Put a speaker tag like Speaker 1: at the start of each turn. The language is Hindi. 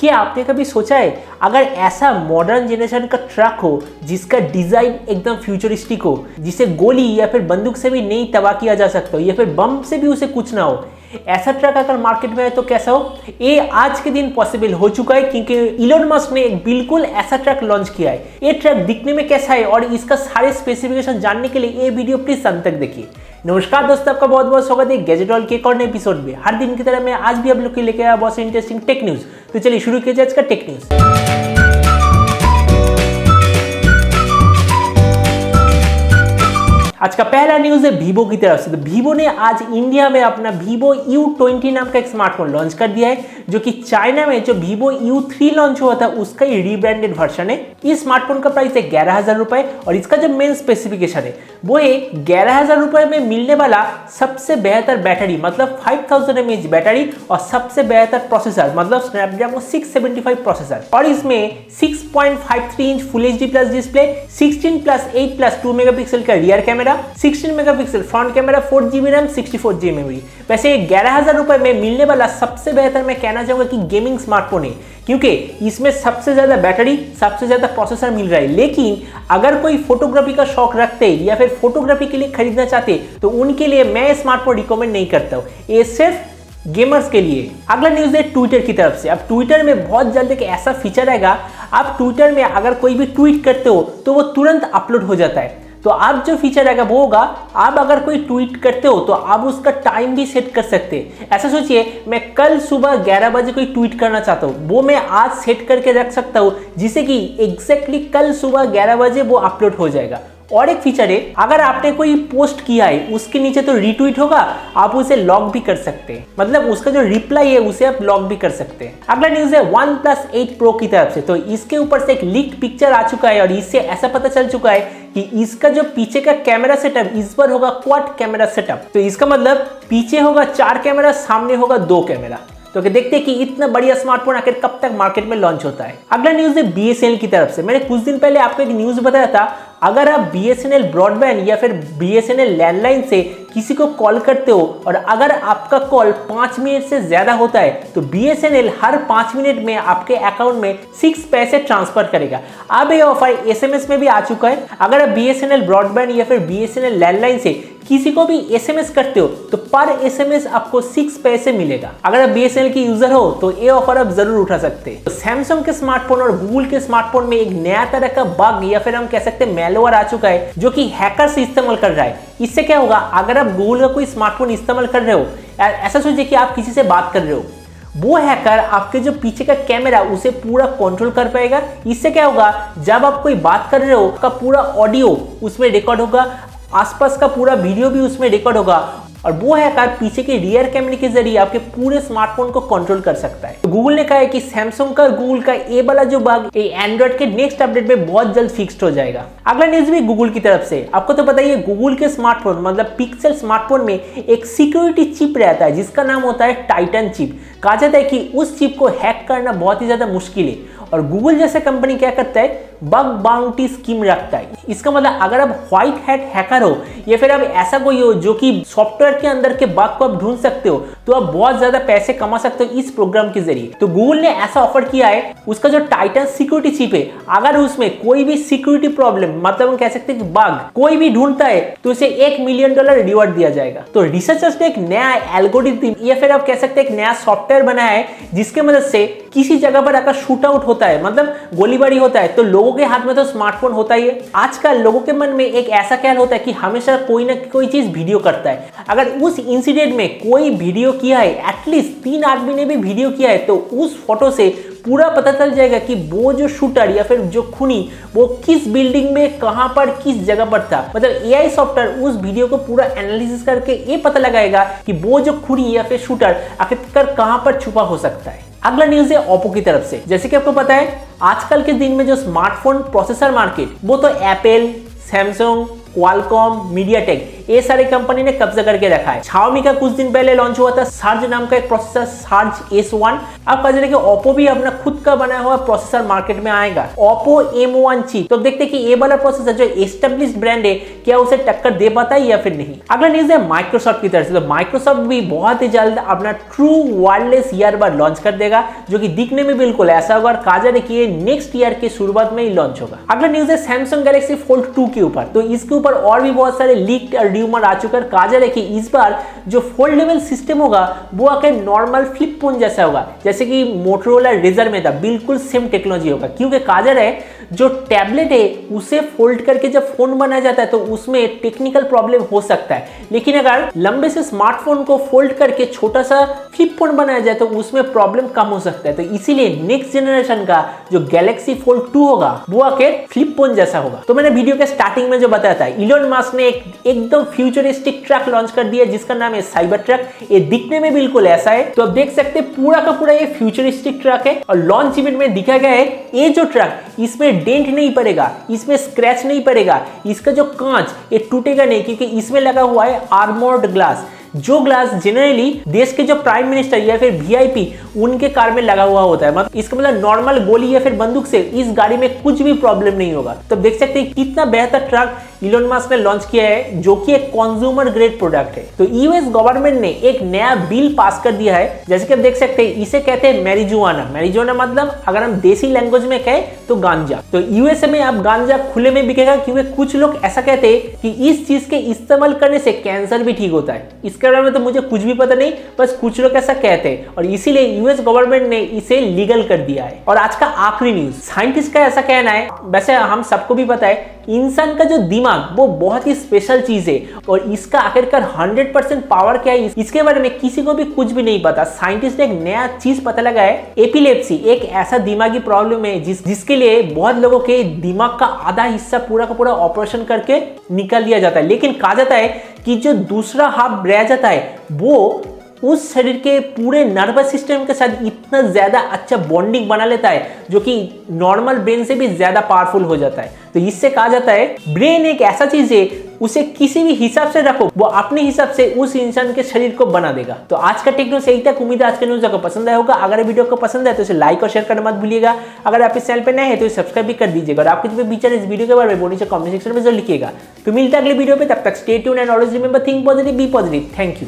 Speaker 1: क्या आपने कभी सोचा है अगर ऐसा मॉडर्न जनरेशन का ट्रक हो जिसका डिजाइन एकदम फ्यूचरिस्टिक हो, जिसे गोली या फिर बंदूक से भी नहीं तबाह किया जा सकता हो या फिर बम से भी उसे कुछ ना हो, ऐसा ट्रक अगर मार्केट में है तो कैसा हो? ये आज के दिन पॉसिबल हो चुका है क्योंकि इलोन मस्क ने एक बिल्कुल ऐसा ट्रक लॉन्च किया है। ये ट्रक दिखने में कैसा है और इसका सारे स्पेसिफिकेशन जानने के लिए ये वीडियो प्लीज अंत तक देखिए। नमस्कार दोस्तों, आपका बहुत बहुत स्वागत है गैजेट ऑल के एक और नए एपिसोड में। हर दिन की तरह मैं आज भी आप लोग के लेके आया बहुत से इंटरेस्टिंग टेक न्यूज। तो चलिए शुरू किया जाए आज का टेक न्यूज। आज का पहला न्यूज है वीवो की तरफ से। तो वीवो ने आज इंडिया में अपना वीवो U20 नाम का एक स्मार्टफोन लॉन्च कर दिया है, जो कि चाइना में जो वीवो U3 लॉन्च हुआ था उसका ही रीब्रांडेड वर्जन है। इस स्मार्टफोन का प्राइस है 11,000 रुपए और इसका जो मेन स्पेसिफिकेशन है वो है 11,000 रुपए में मिलने वाला सबसे बेहतर बैटरी मतलब 5000 mAh बैटरी और सबसे बेहतर प्रोसेसर मतलब स्नैपड्रैगन 675 प्रोसेसर, और इसमें 6.53 inch full HD plus display, 16+8+2 megapixel का rear camera, 16 megapixel front camera, 4GB RAM, 64GB memory. वैसे 11,000 रुपए में मिलने वाला सबसे बेहतर मैं कहना चाहूंगा कि गेमिंग स्मार्टफोन है, क्योंकि इसमें सबसे ज्यादा बैटरी सबसे ज्यादा प्रोसेसर मिल रहा है। लेकिन अगर कोई फोटोग्राफी का शौक रखते या फिर फोटोग्राफी के लिए खरीदना चाहते तो उनके लिए मैं स्मार्टफोन रिकमेंड नहीं करता हूँ, ये सिर्फ गेमर्स के लिए। अगला न्यूज है ट्विटर की तरफ से। अब ट्विटर में बहुत जल्द एक ऐसा फीचर आएगा, आप ट्विटर में अगर कोई भी ट्वीट करते हो तो वो तुरंत अपलोड हो जाता है। तो आप जो फीचर आएगा वो होगा, आप अगर कोई ट्वीट करते हो तो आप उसका टाइम भी सेट कर सकते हैं। ऐसा सोचिए, मैं कल सुबह 11 बजे कोई ट्वीट करना चाहता हूँ, वो मैं आज सेट करके रख सकता हूँ जिससे कि एग्जैक्टली कल सुबह 11 बजे वो अपलोड हो जाएगा। और एक फीचर है, अगर आपने कोई पोस्ट किया है उसके नीचे तो रीट्वीट होगा, आप उसे लॉक भी कर सकते हैं, मतलब उसका जो रिप्लाई है उसे आप लॉक भी कर सकते हैं। अगला न्यूज है OnePlus 8 Pro की तरफ से। तो इसके ऊपर से एक लीक्ड पिक्चर आ चुका है और इससे ऐसा पता चल चुका है कि इसका जो पीछे का कैमरा सेटअप इस बार होगा क्वाड कैमरा सेटअप। तो इसका मतलब पीछे होगा 4 कैमरा, सामने होगा 2 कैमरा। तो देखते हैं कि इतना बढ़िया स्मार्टफोन आखिर कब तक मार्केट में लॉन्च होता है। अगला न्यूज है BSNL की तरफ से। मैंने कुछ दिन पहले आपको एक न्यूज बताया था, अगर आप BSNL ब्रॉडबैंड या फिर BSNL लैंडलाइन से किसी को कॉल करते हो और अगर आपका कॉल 5 मिनट से ज्यादा होता है तो BSNL हर 5 मिनट में आपके अकाउंट में 6 पैसे ट्रांसफर करेगा। अब ये ऑफर SMS में भी आ चुका है। अगर आप BSNL ब्रॉडबैंड या फिर BSNL लैंडलाइन से किसी को भी SMS करते हो तो पर SMS आपको 6 पैसे मिलेगा। अगर आप BSNL के यूजर हो तो ये ऑफर आप जरूर उठा सकते हैं। तो सैमसंग के स्मार्टफोन और गूगल के स्मार्टफोन में एक नया तरह का बग या फिर हम कह सकते हैं मैलवेयर आ चुका है, जो कि हैकर से इस्तेमाल कर रहा है। इससे क्या होगा, अगर आप गूगल का कोई स्मार्टफोन इस्तेमाल कर रहे हो, ऐसा सोचिए कि आप किसी से बात कर रहे हो, वो हैकर आपके जो पीछे का कैमरा उसे पूरा कंट्रोल कर पाएगा। इससे क्या होगा, जब आप कोई बात कर रहे हो आपका पूरा ऑडियो उसमें रिकॉर्ड होगा, आसपास का पूरा वीडियो भी उसमें रिकॉर्ड होगा और वो हैकर पीछे के रियर कैमरे के जरिए आपके पूरे स्मार्टफोन को कंट्रोल कर सकता है। तो गूगल ने कहा है कि सैमसंग का गूगल का ये वाला जो बग एंड्रॉइड के नेक्स्ट अपडेट में बहुत जल्द फिक्स्ड हो जाएगा। अगला न्यूज भी गूगल की तरफ से। आपको तो पता ही है, गूगल के स्मार्टफोन मतलब पिक्सल स्मार्टफोन में एक सिक्योरिटी चिप रहता है जिसका नाम होता है टाइटन चिप। कहा जाता है कि उस चिप को हैक करना बहुत ही ज्यादा मुश्किल है और गूगल जैसे कंपनी क्या करता है, बग बाउंटी स्कीम रखता है। इसका मतलब अगर आप व्हाइट हैट हैकर हो या फिर आप ऐसा कोई हो जो कि सॉफ्टवेयर के अंदर के बग को आप ढूंढ सकते हो, तो आप बहुत ज्यादा पैसे कमा सकते हो इस प्रोग्राम के जरिए। तो गूगल ने ऐसा ऑफर किया है, उसका जो टाइटन सिक्योरिटी चिप है, अगर उसमें कोई भी सिक्योरिटी प्रॉब्लम मतलब हम कह सकते हैं कि बग कोई भी ढूंढता है तो उसे $1 मिलियन रिवॉर्ड दिया जाएगा। तो रिसर्चर्स ने एक नया एल्गोरिथम या फिर आप कह सकते हैं एक नया सॉफ्टवेयर बनाया है जिसके मदद से किसी जगह पर अगर शूट आउट होता है मतलब गोलीबारी होता है तो लोगों के हाथ में तो स्मार्टफोन होता ही है। आजकल लोगों के मन में एक ऐसा ख्याल होता है कि हमेशा कोई ना कोई चीज वीडियो करता है। अगर उस इंसिडेंट में कोई वीडियो किया है, एटलीस्ट 3 आदमी ने भी वीडियो किया है, तो उस फोटो से पूरा पता चल जाएगा कि वो जो शूटर या फिर जो खूनी वो किस बिल्डिंग में कहां पर किस जगह पर था। मतलब AI सॉफ्टवेयर उस वीडियो को पूरा एनालिसिस करके ये पता लगाएगा कि वो जो खूनी या फिर शूटर आखिरकार कहां पर छुपा हो सकता है। अगला न्यूज है ओप्पो की तरफ से। जैसे कि आपको पता है, आजकल के दिन में जो स्मार्टफोन प्रोसेसर मार्केट वो तो एप्पल, सैमसंग, क्वालकॉम, मीडियाटेक ये सारी कंपनी ने कब्जा करके रखा है। Xiaomi का कुछ दिन पहले लॉन्च हुआ था Surge नाम का एक प्रोसेसर, Surge S1। अब कहा जा रहा है कि Oppo भी अपना खुद का बनाया हुआ प्रोसेसर मार्केट में आएगा, Oppo M1 चिप। तो देखते हैं कि ये वाला प्रोसेसर जो एस्टेब्लिश्ड ब्रांड है क्या उसे टक्कर दे पाता है या फिर नहीं। अगला न्यूज है माइक्रोसॉफ्ट की तरफ से। तो माइक्रोसॉफ्ट भी बहुत ही जल्द अपना ट्रू वायरलेस ईयरबड लॉन्च कर देगा, जो कि दिखने में बिल्कुल ऐसा होगा और कहा जा रहा है कि ये नेक्स्ट ईयर के शुरुआत में ही लॉन्च होगा। अगला न्यूज है सैमसंग गैलेक्सी फोल्ड 2 के ऊपर। तो इसके ऊपर और भी बहुत सारे लीक और र्यूमर आ चुका है। कहा जा रहा है कि इस बार जो फोल्डेबल सिस्टम होगा वो आकर नॉर्मल फ्लिप फोन जैसा होगा, जैसे कि मोटोरोला रेजर में था, बिल्कुल सेम टेक्नोलॉजी होगा। क्योंकि कहा जा रहा है जो टैबलेट है उसे फोल्ड करके जब फोन बनाया जाता है तो उसमें टेक्निकल प्रॉब्लम हो सकता है, लेकिन अगर लंबे से स्मार्टफोन को फोल्ड करके छोटा सा फ्लिप फोन बनाया जाए तो उसमें प्रॉब्लम कम हो सकता है। तो इसीलिए नेक्स्ट जनरेशन का जो गैलेक्सी फोल्ड 2 होगा वो आकर फ्लिप फोन जैसा होगा। तो मैंने वीडियो के स्टार्टिंग में जो बताया था, इलोन मस्क ने एकदम फ्यूचरिस्टिक ट्रक लॉन्च कर दिया जिसका नाम है साइबर ट्रक। ये दिखने में बिल्कुल ऐसा है, तो आप देख सकते हैं पूरा का पूरा ये फ्यूचरिस्टिक ट्रक है। और लॉन्च इवेंट में दिखा गया है ये जो ट्रक, इसमें डेंट नहीं पड़ेगा, इसमें स्क्रैच नहीं पड़ेगा, इसका जो कांच ये टूटेगा नहीं, क्योंकि इसमें लगा हुआ है आर्मोर्ड ग्लास। जो ग्लास जनरली देश के जो प्राइम मिनिस्टर या फिर वीआईपी उनके कार में लगा हुआ होता है। मतलब इसका मतलब नॉर्मल गोली या फिर बंदूक से इस गाड़ी में कुछ भी प्रॉब्लम नहीं होगा। तो देख सकते हैं कितना बेहतर ट्रक इलोन मस्क ने लॉन्च किया है, जो कि एक कंज्यूमर ग्रेड प्रोडक्ट है। तो यूएस गवर्नमेंट ने एक नया बिल पास कर दिया है, जैसे कि आप देख सकते हैं, इसे कहते हैं मैरिजुआना। मैरिजुआना मतलब अगर हम देसी लैंग्वेज में कहें तो गांजा। तो यूएसए में अब गांजा खुले में बिकेगा, क्योंकि कुछ लोग ऐसा कहते हैं कि इस चीज के इस्तेमाल करने से कैंसर भी ठीक होता है। इसके बारे में तो मुझे कुछ भी पता नहीं, बस कुछ लोग ऐसा कहते हैं और इसीलिए यूएस गवर्नमेंट ने इसे लीगल कर दिया है। और आज का आखिरी न्यूज, साइंटिस्ट का ऐसा कहना है, वैसे हम सबको भी पता है इंसान का जो दिमाग वो बहुत ही स्पेशल चीज है और इसका आखिरकार 100% पावर क्या है इसके बारे में किसी को भी कुछ भी नहीं पता। साइंटिस्ट ने एक नया चीज पता लगा है, एपिलेप्सी एक ऐसा दिमागी प्रॉब्लम है जिसके लिए बहुत लोगों के दिमाग का आधा हिस्सा पूरा का पूरा ऑपरेशन करके निकाल दिया जाता है, लेकिन कहा जाता है कि जो दूसरा हाफ रह जाता है वो उस शरीर के पूरे नर्वस सिस्टम के साथ इतना ज्यादा अच्छा बॉन्डिंग बना लेता है, जो कि नॉर्मल ब्रेन से भी ज्यादा पावरफुल हो जाता है। तो इससे कहा जाता है ब्रेन एक ऐसा चीज है, उसे किसी भी हिसाब से रखो वो अपने हिसाब से उस इंसान के शरीर को बना देगा। तो आज का टेक न्यूज़ यही तक। उम्मीद है आज का न्यूज़ आपको पसंद आया होगा। अगर वीडियो को पसंद है तो इसे लाइक और शेयर करना मत भूलिएगा। अगर आप इस चैनल पर नए हैं तो सब्सक्राइब भी कर दीजिएगा और आपके जो विचार इस वीडियो के बारे में नीचे कमेंट सेक्शन में जरूर लिखिएगा। तो मिलता है अगले वीडियो पे, तब तक stay tuned and always remember think positive, be positive. Thank you.